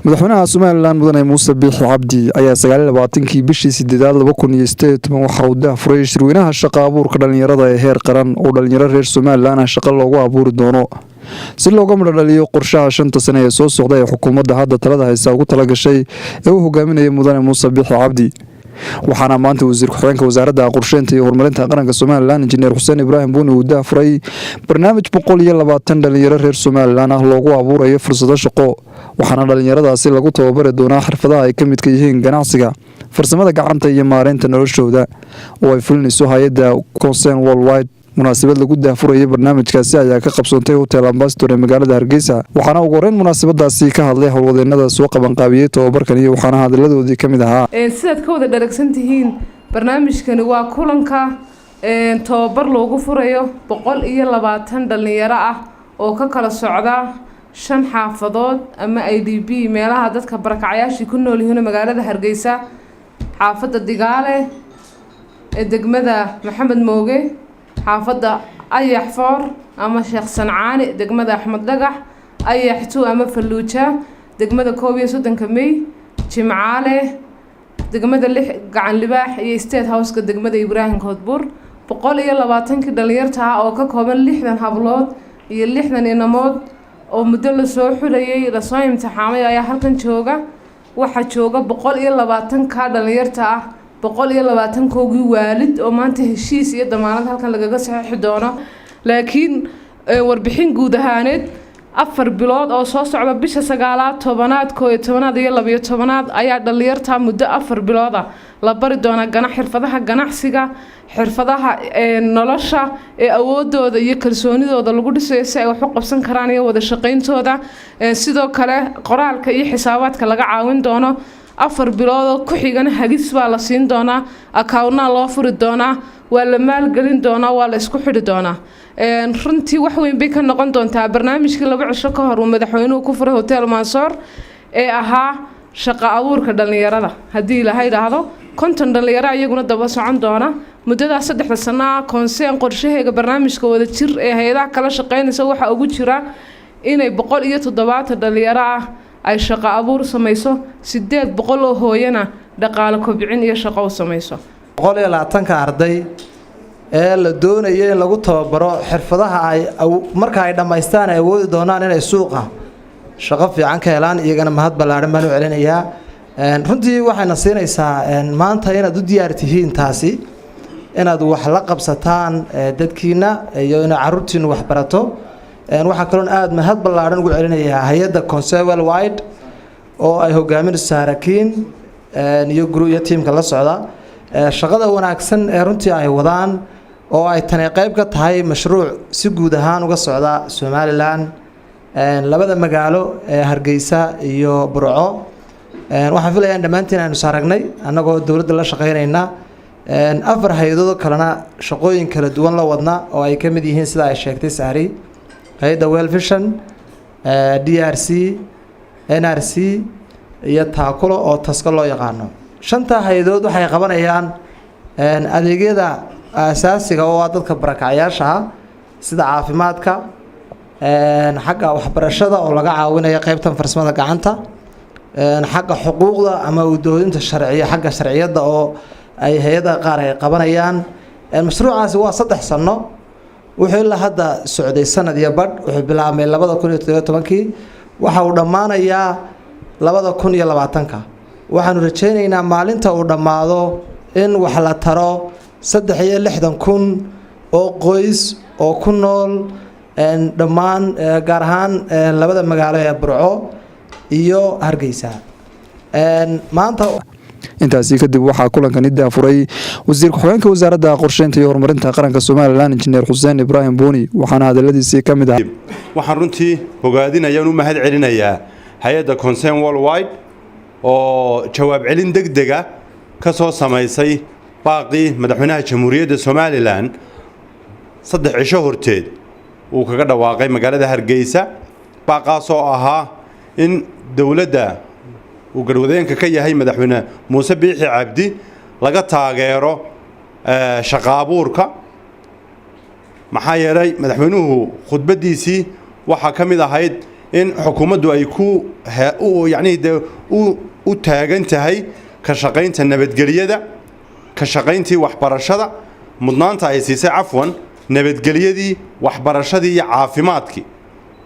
madaxweynaha Soomaaliland mudane Muuse Biixi Cabdi ayaa 29kii bishii 8 2018 waxa uu daahfuray shirweynaha shaqo abuurka dhalinyarada ee heer qaran oo dhalinyaro reer Soomaaliland shaqo loogu abuuri doono si looga madhaliyo qorshaha 5 sano ee soo socda ee xukuumadda hadda talada haysa ugu talagashay ee uu hogaaminayo mudane Muuse Biixi Cabdi waxaana maanta wasiir ku-xigeenka wasaaradda qorsheynta iyo horumarinta qaranka Soomaaliland injineer Xuseen Ibraahim Buuni uu daahfuray barnaamij 120 dhalinyaro reer Soomaaliland loogu abuurayo fursado shaqo waxaana dhalinyaradaasi lagu tababari doonaa xirfadaha ay ka mid yihiin ganacsiga farsamada gacanta iyo maareynta noloshooda oo ay fulinayso hay'adda Concern Worldwide munaasabad lagu daahfuray barnaamijkaasi ayaa ka qabsoontay Hotel Ambassador ee magaalada Hargeysa waxaana ugu horeyn munaasabadaasi ka hadlay howlwadeenada soo qaban qaabiyay tababarkan iyo waxaana hadaladoodii kamid ahaa sidaad ka wada dharagsantihiin barnaamijkani waa kulanka tababar loogu furayo 120 dhalinyaro ah oo ka kala socda 5 xaafadood ama IDP meelaha dadka barakacayaasha ku nool yihiin magaalada Hargeysa xaafadda Digaale ee degmada Maxamed Mooge xaafadda Ayax Foor ama Sheekh Sancaani degmada Axmed Dhagax Ayax 2 ama Falluuja degmada 31 May Jimcaale degmada 6 Gacan Libaax iyo State House ka degmada Ibraahim Koodbuur 120 dhalinyarta oo ka kooban 60 hablood iyo 60 inamood oo muddo la soo xulayay la soo imtixaamay ayaa halkan jooga waxa jooga 120 ka dhalinyarta ah 120 koogii waalid oo maanta heshiis iyo damaanad halkan lagaga saxiixi doono laakiin warbixin guud ahaaneed 4 bilood oo soo socda bisha 9aad 10aad 11aad iyo 12aad ayaa dhalinyarta muddo 4 bilood ah la bari doona xirfadaha ganacsiga xirfadaha nolosha ee awoodooda iyo kalsoonidooda lagu dhisayo si ay wax u qabsan karaan iyo wada shaqeyntooda sidoo kale qoraalka iyo xisaabaadka laga caawin doono 4 bilood ku xigana hagis baa la siin doonaa account-na loo furi doonaa waa la maalgelin doonaa waa la isku xidhi doonaa runtii wax weyn bay ka noqon doontaa barnaamijkii lagu cisho ka hor madaxweynuhu ku furay Hotel Mansoor ee ahaa shaqo abuurka dhalinyarada hadii ilaahay raahdo 50 dhalinyaro ayaguna daba socon doona muddada 3 sano Concern qorshaheega barnaamijka wada jir ee hay'adaha kala shaqeynaysa waxa ugu jira inay 170 dhalinyaro ah ay shaqo abuur samayso 800 oo hooyana dhaqaale kobcin iyo shaqo u samayso 120 arday ee la doonayo in lagu tababaro xirfadaha ay marka ay dhameystaan ay awoodi doonaan inay suuqa shaqo fiican ka helaan iyagana mahad ballaaran baan u celinayaa runtii waxayna siinaysaa maanta inaad u diyaar tihiin taasi inaad wax la qabsataan dadkiina iyo in caruurtiina wax barato waxa kale oo aad mahad ballaaran ugu celinayaa hay'adda Concern Worldwide oo ay hogaaminayso Saarakiin iyo group teamka la socda shaqada wanaagsan ee runtii ay wadaan oo ay tan qayb ka tahay mashruuc si guud ahaan uga socda Soomaaliland labada magaalo ee Hargeysa iyo Burco waxaan filayaa dhamaantiin aynu saaragnay anagoo dawladda la shaqeynayna 4 hay'adood kalena shaqooyin kala duwan la wadna oo ay ka mid yihiin sida ay sheegtay Sahri hay'adda World Vision DRC NRC iyo Taakulo oo taska loo yaqaano 5 hay'adood waxay qabanayaan adeegyada asaasiga oo dadka barakacayaasha sida caafimaadka xagga waxbarashada oo laga caawinayo qaybtan farsamada gacanta xagga xuquuqda ama u doodinta sharciga xagga sharciyada oo ay hay'adaha qaar ay qabanayaan mashruucaasi waa 3 sano wuxuu la hadda socday sanad iyo badh wuxuu bilaabmay 2017kii waxa uu dhamaanayaa 2020ka waxaanu rajaynaynaa maalinta uu dhamaado in wax la taro 63,000 oo qoys oo ku nool dhammaan gaar ahaan labada magaalo ee Burco iyo Hargeysa maanta intaasi kadib waxaa kulankani daahfuray wasiir ku-xigeenka wasaaradda qorsheynta iyo horumarinta qaranka Soomaaliland injineer Xuseen Ibraahim Buuni waxaana hadaladiisii kamid ah waxaan runtii hogaadinayaan u mahad celinayaa hay'adda Concern Worldwide oo jawaab celin degdega ka soo samaysay baaqi madaxweynaha jamhuuriyadda Soomaaliland 3 cisho horteed uu kaga dhawaaqay magaalada Hargeysa baaqaas oo ahaa in dawladda uu garwadeenka ka yahay madaxweyne Muuse Biixi Cabdi laga taageero shaqo abuurka maxaa yeelay madaxweynuhu khudbadiisii waxa kamid ahayd in xukuumaddu ay u taagan tahay ka shaqaynta nabadgelyada ka shaqayntii waxbarashada mudnaanta ay siisay cafwan nabadgelyadii waxbarashadii iyo caafimaadkii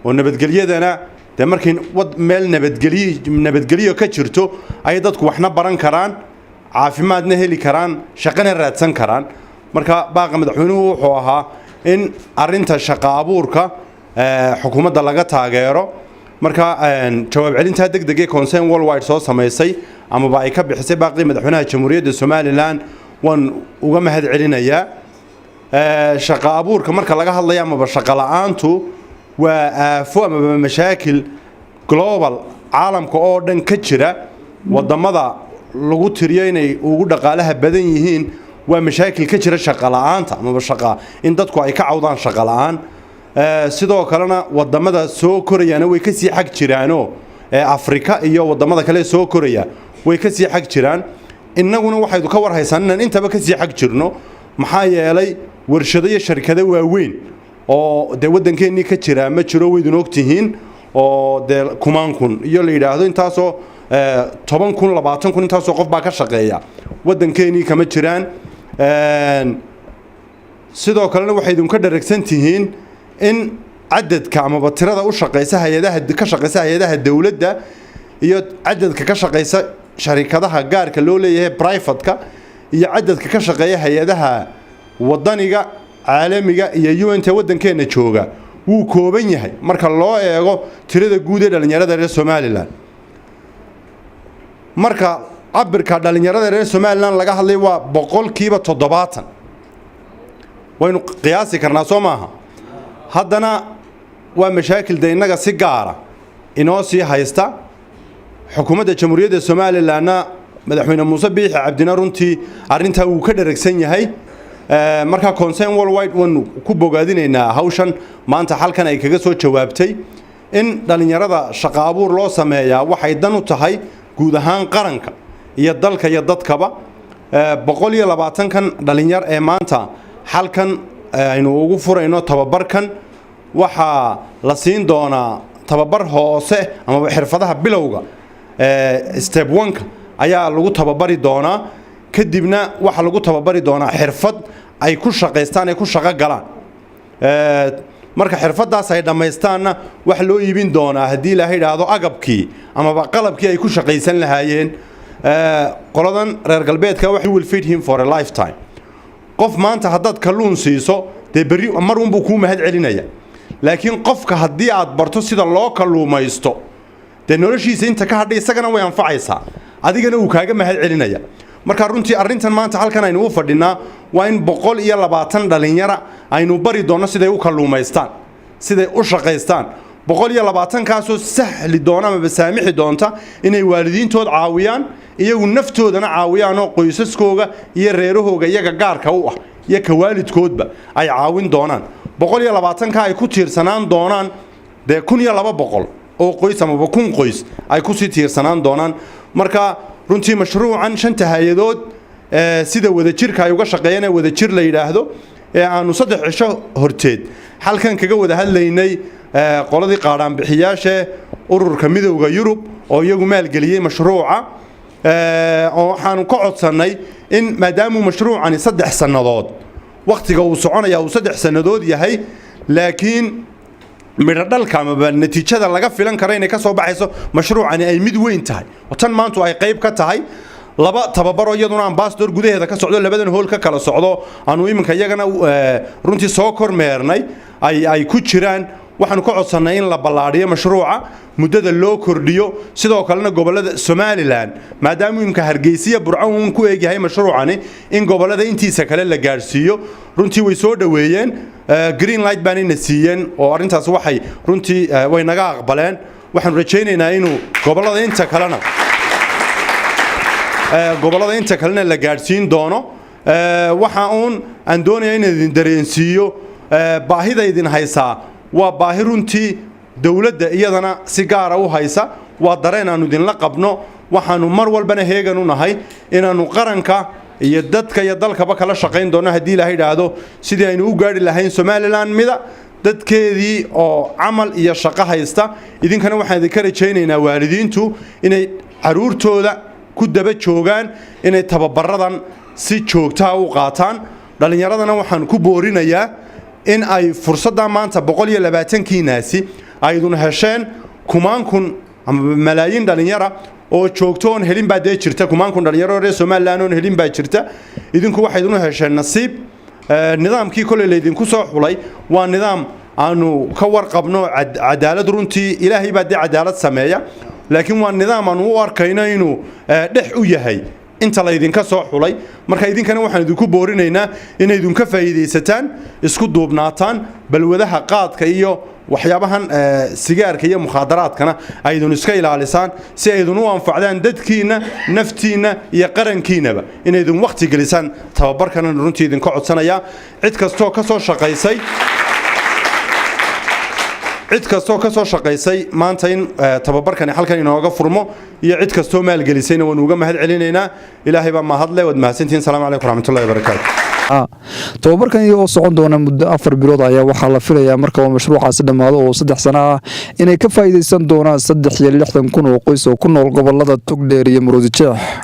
oo nabadgelyadana de markii meel nabadgelyo ka jirto ay dadku waxna baran karaan caafimaadna heli karaan shaqana raadsan karaan marka baaqa madaxweynuhu wuxuu ahaa in arinta shaqo abuurka xukuumadda laga taageero marka jawaab celinta degdeg ee concern worldwide soo sameysay ama ba ay ka bixisay baaqii madaxweynaha jamhuuriyadda Soomaaliland waan uga mahad celinayaa shaqo abuurka marka laga hadlayo ama shaqo la'aantu waa aafo ama mashaakil global caalamka oo dhan ka jira wadamada lagu tiriyo inay ugu dhaqaalaha badan yihiin waa mashaakil ka jira shaqo la'aanta ama shaqo in dadku ay ka cawdaan shaqo la'aan sidoo kalena wadamada soo korayana way ka sii xag jiraano Afrika iyo wadamada kale soo koraya way ka sii xag jiraan innaguna waxaydu ka war haysanaan intaba ka sii xag jirno maxaa yeelay warshado iyo shirkado waaweyn oo de wadankeennii ka jira ma jiro weydun ogtihiin oo de kumaankun iyo la yiraahdo intaasoo 10 kun 20 kun intaasoo qof baa ka shaqeeya wadankeennii kama jiraan sidoo kalena waxaydun ka dharagsan tihiin in cadadka ama tirada u shaqeysa hay'adaha dawladda iyo cadadka ka shaqeysa sharikadaha gaarka loo leeyahay private-ka iyo cadadka ka shaqeeya hay'adaha wadaniga caalamiga iyo UN-ta wadankeena jooga wuu kooban yahay marka loo eego tirada guud ee dhalinyarada reer Soomaaliland marka cabirka dhalinyarada reer Soomaaliland laga hadlay waa 70% waynu qiyaasi karnaa Soomaha haddana waa mashaakil deynaga si gaara inoo sii haysta xukuumadda jamhuuriyadda Soomaaliland madaxweyne Muuse Biixi Cabdina runtii arinta uu ka dharagsan yahay marka concern worldwide wan ku bogaadinaynaa hawshan maanta halkan ay kaga soo jawaabtay in dhalinyarada shaqo abuur loo sameeyaa waxay dan u tahay guud ahaan qaranka iyo dalka iyo dadkaba 120 kan dhalinyar ee maanta halkan aynu ugu furayno tababarkan waxa la siin doonaa tababar hoose ama xirfadaha bilowga step 1 ayaa lagu tababari doonaa kadibna waxa lagu tababari doonaa xirfad ay ku shaqeystaan ay ku shaqo galaan marka xirfadaas ay dhameystaanna wax loo iibin doonaa hadii la yiraahdo agabkii ama qalabkii ay ku shaqeysan lahaayeen qoladan reer galbeedka waxa will feed him for a lifetime qof maanta haddaad kalluun siiso dee bari mar un buu ku mahad celinaya laakiin qofka haddii aad barto sida loo kalluumaysto dee noloshiisa inta ka hadhay isagana way anfacaysaa adigana uu kaaga mahad celinaya marka runtii arintan maanta halkan aynu u fadhinaa waa in 120 dhalinyaro aynu bari doono siday u kalluumaystaan siday u shaqeystaan 120 kaasoo sahli doona ama saamixi doonta inay waalidiintood caawiyaan iyagu naftoodana caawiyaan oo qoysaskooga iyo reerahooga iyaga gaarka u ah iyo ka waalidkoodba ay caawin doonaan 120 ka ay ku tiirsanaan doonaan de 1200 oo qoys ama 1000 qoys ay ku sii tiirsanaan doonaan marka runtii mashruucan shanta hay'adood sida wadajirka ay uga shaqeeyeen wadajir la yiraahdo ee aanu 3 cisho horteed halkan kaga wada hadlaynay qoladii qaadaan bixiyaasha ururka midowga Yurub oo iyagu maalgeliyay mashruuca oo waxaanu ka codsanay in maadaama mashruucani 3 sanadood waqtiga uu soconaya uu 3 sanadood yahay laakiin miradhalka ama natiijada laga filan karo inay ka soo baxayso mashruucani ay mid weyn tahay tan maanta ay qayb ka tahay laba tababaro iyaduna ambassador gudaheeda ka socdo labadan hool ka kala socdo aanu iminka iyagana runtii soo kormeernay ay ku jiraan waxaanu ka codsanay in la ballaariyo mashruuca muddada loo kordhiyo sidoo kalena gobolada Soomaaliland maadaama imka Hargeysa Burco uu ku eegyahay mashruucani in gobolada intiisa kale la gaarsiiyo runtii way soo dhaweeyeen green light baan in siiyeen oo arintaas waxay runtii way naga aqbaleen waxaan rajaynaynaa inuu gobolada inta kalena la gaarsiin doono waxa aan doonayaa in idin dareensiiyo baahida idin haysaa waa baahi runtii dawladda iyadana si gaar ah u haysa waa dareen aanu idin la qabno waxaanu mar walbana heegan u nahay inaanu qaranka iyo dadka iyo dalkaba kala shaqeyn doono hadii la yiraahdo sidii aynu u gaari lahayn Soomaaliland mida dadkeedii oo camal iyo shaqo haysta idinkana waxaan idinka rajaynaynaa waalidiintu inay caruurtooda ku daba joogaan inay tababaradan si joogtaa u qaataan dhalinyaradana waxaan ku boorinayaa in ay fursadda maanta 120 naasi aydun hesheen kumaan kun ama malaayiin dhalinyara oo joogto on helin baa jirta kumaan kun dhalinyaro reer Soomaaliland oo helin baa jirta idinku waxay idin hesheen nasiib nidaamkii kale leedinku soo xulay waa nidaam aanu ka warqabno cadaalad runtii ilaahay baa cadaalad sameeya laakiin waa nidaam aanu u arkayno inuu dhex u yahay inta la idinka soo xulay marka idinkana waxaan idinku boorinaynaa in idinka faa'iideysataan isku duubnaataan balwadaha qaadka iyo waxyaabahan sigaarka iyo mukhadaraadkana aydun iska ilaalisaan si aydun u anfacdaan dadkiina naftiina iyo qarankiinaba in aydun waqti gelisaan tababarkana runtii idinka codsanaya cid kastoo ka soo shaqaysay maanta in tababarkan halkan inooga furmo iyo cid kastoo maal gelisayna waan uga mahad celinaynaa ilaahay baa mahadle wad mahadsantiin salaamu calaykum waraxmatullaahi wabarakaatu tababarkan oo socon doona muddo 4 bilood ayaa waxaa la filayaa marka uu mashruucaasi dhamaado oo 3 sano ah inay ka faa'iideysan doonaan 63,000 oo qoys oo ku nool gobolada Togdheer iyo Maroodijeex